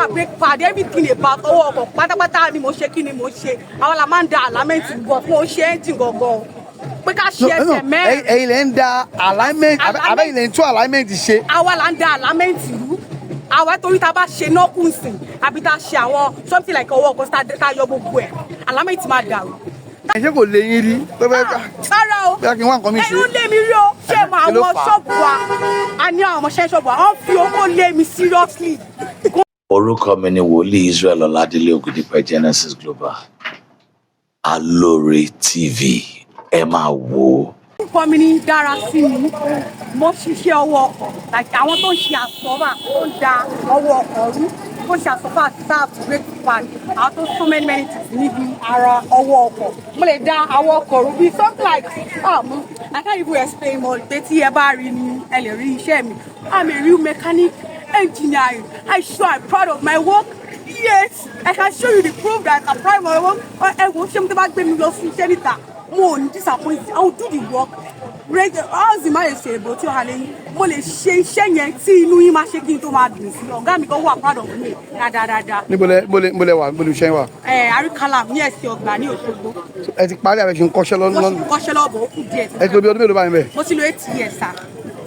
car brake pad everything about owó ọkọ̀ pátápátá ni mo ṣe kí ni mo ṣe àwọn la máa ń da alignment bọ̀ fún oṣù engine gangan pé ká ṣe ẹsẹ̀ mẹ́rin. ẹ̀yin lè ń da alignment abẹ́yìn lè ń tún alignment ṣe. àwa là ń da alignment rú àwa torí tá a bá ṣe nọ́kùnsìn àbí tá a ṣe àwọn something like owó ọkọ̀ tá a yọ gbogbo ẹ̀ alignment máa dàrú. ẹ ṣe kò lè yín rí tó fẹ́ ká. rárá o bí a kì í wá nǹkan mi ṣe. ẹ̀rù lé mi rí o ṣé mo àwọn ṣọ́ọ̀bù wa a ní àwọn ọmọọṣẹ́ ṣọ́ọ̀bù wa wọ́n fi owó lé mi seriously. Orúkọ mi ni Wòlíì Israel Ọládélé Ògùdípẹ̀ Genesis Global Alore TV ẹ máa wò ó. Orúkọ mi ni Darasimi mo ṣiṣẹ́ ọwọ́ ọkọ̀ like àwọn tó ń ṣe àsọ́fà tó ń da ọwọ́ ọkọ̀ rú tó ń ṣe àsọ́fà sáàpù brake pad àwọn tó so many things níbi ara ọwọ́ ọkọ̀ mo lè da ọwọ́ ọkọ̀ rú bí something like I can't even explain more pé tí ẹ bá rí ni ẹ lè rí iṣẹ́ mi I'm a real mechanic engineer I'm proud of my work. Yes, I can show you the proof that I'm proud of my work. Ẹ wo ṣé mo tẹ́ bá gbé mi lọ sí iṣẹ́ níta mo ò ní disappoint I will do the work how's my ṣe èbò tí ó halẹ̀ yín mo lè ṣe iṣẹ́ yẹn tí inú yín máa ṣe kí n tó máa dùn sí ọ̀gá mi kan wà proud of me dáadáa. níbo lẹ wà níbo lè ṣe wà. àríkàlà ní ẹ̀sìn ọgbà ní Òṣogbo. ẹ ti parí àbẹ̀ṣe ń kọ́ṣẹ́ lọ́nà. mo sì kọ́ṣẹ́ lọ́bọ̀ ó kù díẹ̀. ẹ ti lo bí ọdún mélòó báyìí bẹ́ẹ̀. mo ti lo 8 years sir.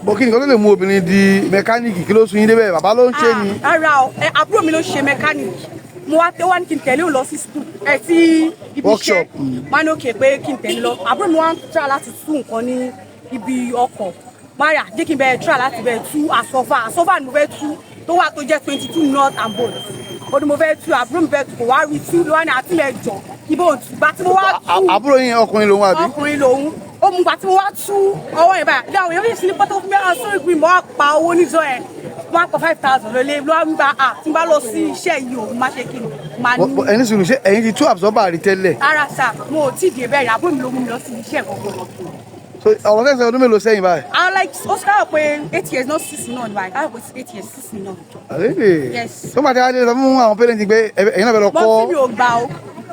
bó kí nǹkan tó lè mú obìnrin di mẹkáníìkì kí ló sún yín débẹ̀ bàbá ló ń ṣe ni. rárá o àbúrò mi ló ṣe mẹkáníìkì mo wá ní kí n tẹ̀lé òun lọ sí school sí ibi iṣẹ́ máa ní òkè pé kí n tẹ̀lé lọ àbúrò mi wá ń try láti tú nǹkan ní ibi ọkọ̀ máyà jẹ́ kí n bẹ̀rẹ̀ try láti bẹ̀rẹ̀ tú àsọ́fà ni mo fẹ́ tú tó wà tó jẹ́ 22 nut and bolt ó ní mo fẹ́ tú àbúrò mi fẹ́ tú kò wá rí tú ló wá ní àtìlẹ̀ jọ ibo òtún gbà tí mo wá tú. àbúrò yín ọkùnrin lòun àbí. ọkùnrin lòun ó mú gbà tí mo wá tú ọwọ́ yẹn báyìí dáhùn yẹn fi sí ní pọ́tò fún mi àwọn sórí ìgbìmọ̀ wá pa owó níjọ yẹn wọ́n á kọ 5,000 lólè ló wá ń gba tí n bá lọ sí iṣẹ́ yìí o má ṣe kí ni máa ní. ẹni sùn ṣe ẹ̀yin ti tú absorber rí tẹ́lẹ̀. ara sà mo ò tí ì dé bẹ́ẹ̀ àbúrò mi ló mú mi lọ sí iṣẹ́ ìkọ̀kọ̀. so ọ̀rọ̀ sẹ́sẹ̀ ọdún mélòó sẹ́yìn báyìí. I like Oscar pé 8 years not 6 náà báyìí I was 8 years 6 náà. really. yes. tó máa ti wá dé sọ fún àwọn parents pé ẹ̀yin náà bẹ lọ kọ́. mọ́ sí mi ò gbà o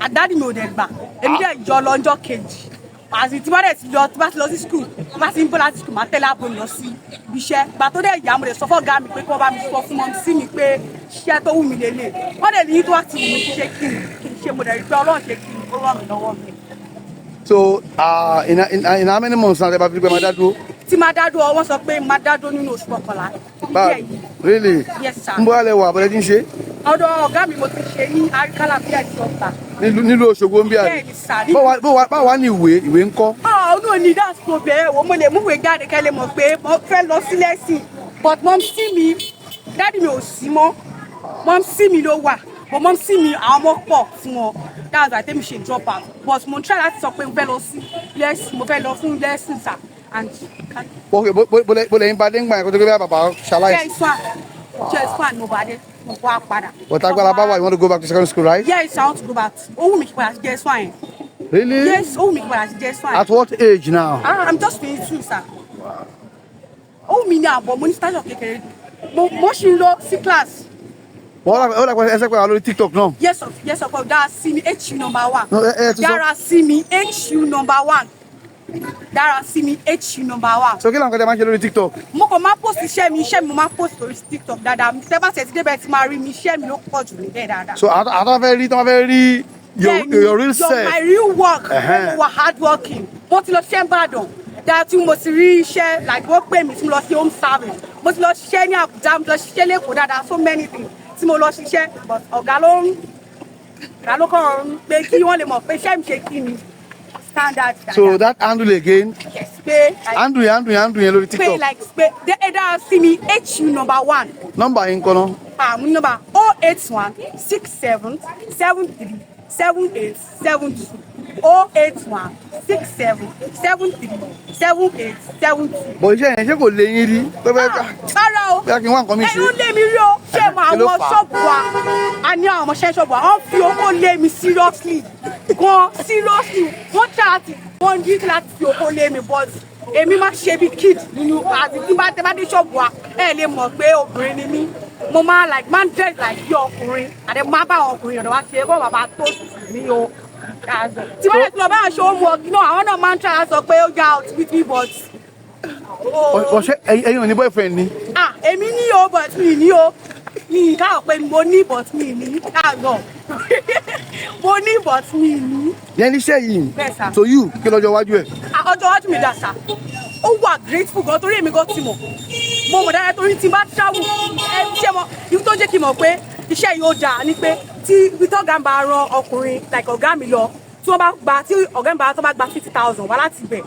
àdáàdì mi ò dẹ̀ gbà èmi dẹ̀ jọ lọ́jọ́ kejì àti tí bá dẹ̀ ti lọ tí bá ti lọ sí school tí bá ti ń bọ́ láti school máa tẹ́lẹ̀ àbò lọ sí ibi iṣẹ́ gbà tó dẹ̀ yà mo lè sọ fọ́ ọ̀gá mi pé kí wọ́n bá mi sọ fún mọ́ sí mi pé iṣẹ́ tó wù mí lélẹ̀ wọ́n dẹ̀ ní tó wá ti wù mí ṣe kí n ṣe mo dẹ̀ rí pé Ọlọ́run ṣe kí n ó ràn mí lọ́wọ́ mi. so in how many months náà ẹ bá fi pé máa dá dúró. tí máa dá dúró wọ́n sọ pé máa dá dúró nínú oṣù kọkànlá. really. yes sir. ń bọ́ alẹ́ wà abọ́lẹ́ tí ń ṣe. ọ̀dọ̀ ọ̀gá mi mo ti ṣe ní àríkálà bí ẹ̀sìn ọ̀gbà. nílùú Òṣogbo ń bí àná. bẹ́ẹ̀ni sà. báwa ní ìwé ń kọ́. ọ̀nà ní that's no bẹ́ẹ̀ wo mo lè mú ìwé jáde kẹ́lẹ́ mọ̀ pé mo fẹ́ lọ sí lẹ́sìn but mom sí mi dáàdì mi ò sí mọ́ mom sí mi ló wà but mom sí mi àwọn ọmọ pọ̀ fún wọn that's why tẹ́mi ṣe drop out but mo try láti sọ pé mo fẹ́ lọ sí lẹ́sìn mo fẹ́ lọ fún lẹ́sìn sà and. bọ́lẹ̀ yín bá dé ń gbà yẹn kó tó gbé bá bàbá ṣaláìsí. just one mo bá dé mo wá padà. but agbára bá wà you want to go back to secondary school right. yes I want to go back ó wù mí kí padà sí just one. really. yes ó wù mí kí padà sí just one. at what age now. I'm just 22 sir. ó wù mí ní àbọ̀ mo ní station kékeré mo ṣì ń lọ sí class. wọ́n dàgbà ẹsẹ̀ pé wà lórí TikTok náà. yes of course Darasimi HU number 1. Darasimi HU number 1. Darasimi HU number 1. so kí lóun kọ́ tẹ máa ń ṣe lórí TikTok. mo kàn máa post iṣẹ́ mi mo máa post lórí TikTok dáadáa tẹ́ bá tẹ̀ sí débẹ̀ tí máa rí mi iṣẹ́ mi ló pọ̀ jù níbẹ̀ dáadáa. so àtọ́ fẹ́ rí your real self. my real work mo wà hard working mo ti lọ ṣẹ́ Ìbàdàn dáa tí mo ti rí iṣẹ́ like wọ́n pè mí tí mo lọ sí home service mo ti lọ ṣiṣẹ́ ní Àbújá mo ti lọ ṣiṣẹ́ lẹ́kọ̀ọ́ dáadáa so many things tí mo lọ ṣiṣẹ́ but ọ̀gá ló kàn pé kí wọ́n lè mọ̀ pé iṣẹ́ mi ṣe kí ni standard. so that handle again. yes pé. handle yẹn lórí TikTok. pé like pé Darasimi HU number 1. nọ́mbà yín kọ́ náà. mo nọ́mbà 081 67 73 78 72 081 67 73 78 72. bọ̀ iṣẹ́ yẹn ṣé kò lè yín rí tó fẹ́ ká. rárá o bí a kì í wá nǹkan mi ṣe. ẹ̀rù lé mi rí o ṣé mo àwọn ṣọ́ọ̀bù wa a ní àwọn ọmọọṣẹ́ ṣọ́ọ̀bù wa wọ́n fi owó lé mi seriously gan seriously wọ́n ṣáàtì wọ́n ní láti fi owó lé mi but èmi máa ṣe bí kid nínú àti tí bá dé ṣọ́ọ̀bù wa ẹ̀ lè mọ̀ pé obìnrin ni mí mo máa ń dress like bí ọkùnrin àti mo máa bá àwọn ọkùnrin ọ̀dọ̀ wa ṣe é kó bàbá tó mi o tí wọ́n lè ti lọ bá àwọn ṣòwò mu ọ̀gbìn náà àwọn náà máa ń try sọ pé ó já out with me but. ọ̀ṣẹ́ ẹ̀yin ò ní boyfriend ni. èmi ní o but mi ní o mi káwọn pé mo ní but mi ní káàgọ̀ mo ní but mi ní. yẹn níṣẹ́ yìí Bẹ́ẹ̀ sà. to you kí lọ́jọ́ iwájú ẹ̀. Ọjọ́ iwájú mi dà sá ó wà grateful gan torí èmi gan ti mọ̀ mo mọ̀ dáadáa torí tí n bá travel ṣé mo ibi tó jẹ́ kí n mọ̀ pé iṣẹ́ yìí ó dáa ni pé tí ibi tó ọ̀gá ń bá ran ọkùnrin like ọ̀gá mi lọ tí wọ́n bá gba tí ọ̀gá mi bá tó bá gba 50,000 wá láti ibẹ̀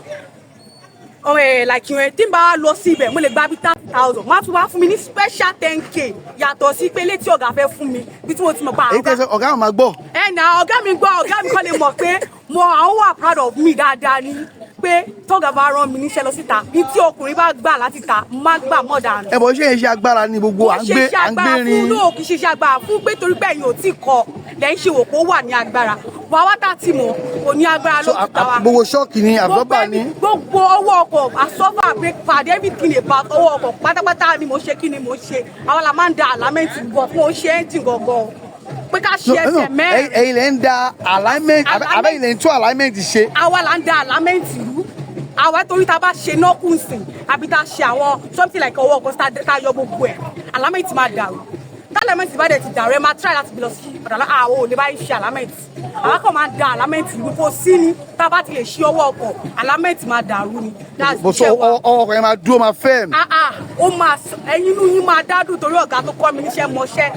like ìwọ̀n tí n bá lọ sí ibẹ̀ mo lè gba bí 30,000 má tún wá fún mi ní special 10k yàtọ̀ sí pé létí ọ̀gá fẹ́ fún mi bí tí mo ti mọ̀ pa èyí tẹ̀sán ọ̀gá àwọn máa gbọ́. na ọ̀gá mi gbọ́ ọ̀gá mi kọ́ lè mọ̀ pé àwọn wà proud of me dáadáa ni pé tọ́gà bá rán mi níṣẹ́ lọ síta ní tí ọkùnrin bá gbà láti ta má gbà mọ́ dànù. ẹ bọ̀ ṣé yẹn ṣe agbára ni gbogbo à ń gbé rin. fún náà kì í ṣe iṣẹ́ agbára fún pé torí pé ẹ̀yin ò tí kọ lẹ́yìn ṣe wò pé ó wà ní agbára wà wá tá ti mọ̀ kò ní agbára ló ti ta wa. gbogbo ṣọ́ọ̀kì ni àbọ̀bà ni. gbogbo ọwọ́ ọkọ̀ àsọ́fà brake pad everything about ọwọ́ ọkọ̀ pátápátá ni mo ṣe kí ni mo ṣe àwọn la máa ń da àlámẹ́ǹtì gbọ̀ fún ó ṣe ẹ́ńtì gangan pé ká ṣe ẹsẹ̀ mẹ́rin. ẹ̀yin lè ń da alignment abẹ́yìn lè ń tún alignment ṣe. àwa là ń da alignment rú àwa torí tá a bá ṣe nọ́kùnsìn àbí tá a ṣe àwọn something like ọwọ́ ọkọ̀ tá a yọ gbogbo ẹ̀ alignment máa dàrú alignment bá dẹ̀ ti dàrú ẹ máa try láti bí lọ sí ọ̀dà àwọn ò lè bá yín ṣe alignment àwa kàn máa da alignment rú kó sí ni tá a bá ti lè ṣe ọwọ́ ọkọ̀ alignment máa dàrú ni. bó sọ ọwọ́ ọkọ̀ yẹn máa dúró máa fẹ́ mi. ó máa ẹyin inú yín máa dádùn torí ọ̀gá tó kọ́ mi níṣẹ́ mọṣẹ́.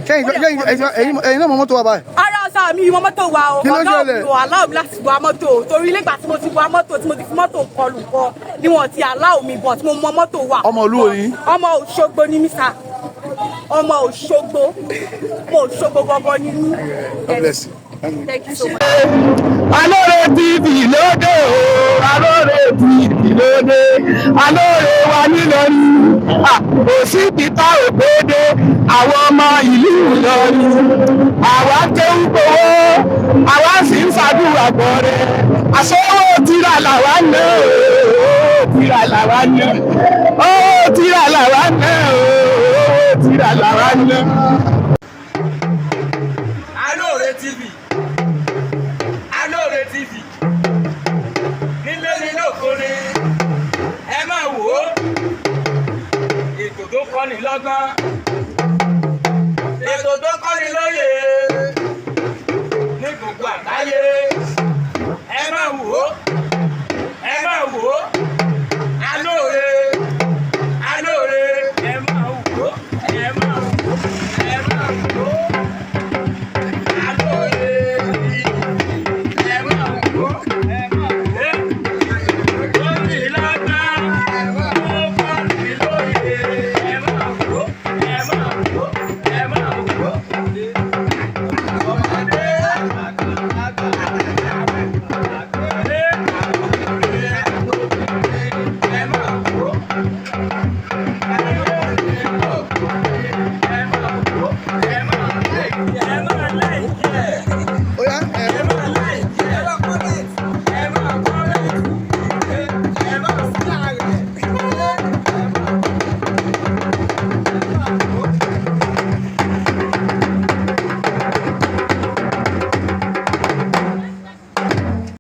ẹ̀yin náà mọ mọ́tò wa báyìí. ara ọ̀sán mi ìwọ mọ́tò wa o ọ̀gá mi ò aláwọ̀ mi láti wa mọ́tò torí nígbà tí mo ti wa mọ́tò tí mo ti fi mọ́tò kọlù kọ ni wọ́n ti aláwọ̀ mi bọ̀ tí mo mọ mọ́tò wa. ọmọ olúwo ni. ọmọ Òṣogbo ni mí sà ọmọ Òṣogbo mo Òṣogbo gangan ni mí. Thank you so much. Alóore TV lóde o, Alóore TV lóde, Alóore wa nílọrin, òsì kíkà ògbóde, àwọn ọmọ ìlú Ìlọrin, àwa kéwú gbowó, àwa sì ń ṣàdúrà gbọ́rẹ́, àsọwọ́ tìrà làwa náà o, tìrà làwa náà, ó tìrà làwa náà o, tìrà làwa náà.